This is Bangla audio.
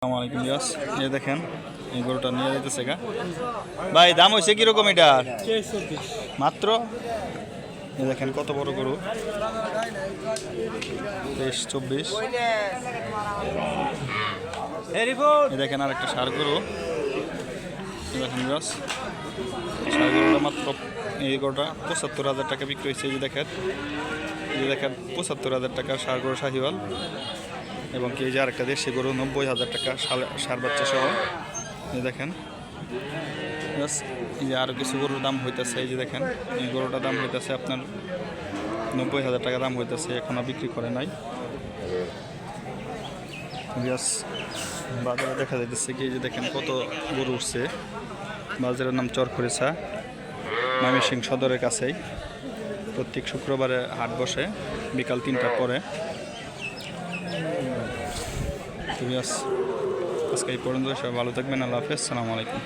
আসসালামু আলাইকুম ইয়াস, এই দেখেন এই গরুটা নিয়ে যেতেছে গা ভাই। দাম হয়েছে কিরকম এটার? মাত্র এই দেখেন কত বড় গরু, 23-24। এই দেখেন আর একটা ষাঁড় গরু, এই দেখেন ইয়াস ষাঁড় গরুটা মাত্র এই গরুটা 75,000 টাকা বিক্রি হয়েছে। এই যে দেখেন 75,000 টাকা ষাঁড় গরু শাহিওয়াল। এবং কি এই যে আরেকটা দেশি গরু 90,000 টাকা ষাঁড় বাচ্চা সহ। এই দেখেন এই যে আরও কিছু গরুর দাম হইতেছে। এই যে দেখেন এই গরুটার দাম হইতেছে আপনার 90,000 টাকা দাম হইতেছে, এখনও বিক্রি করে নাই। বাজারে দেখা যাইতেছে কি এই যে দেখেন কত গরু উঠছে। বাজারের নাম চরখরিচা, ময়মনসিংহ সদরের কাছেই। প্রত্যেক শুক্রবারে হাট বসে বিকাল 3টার পরে। আজকে এই পর্যন্ত, সবাই ভালো থাকবেন। আল্লাহ হাফেজ, আসসালামু আলাইকুম।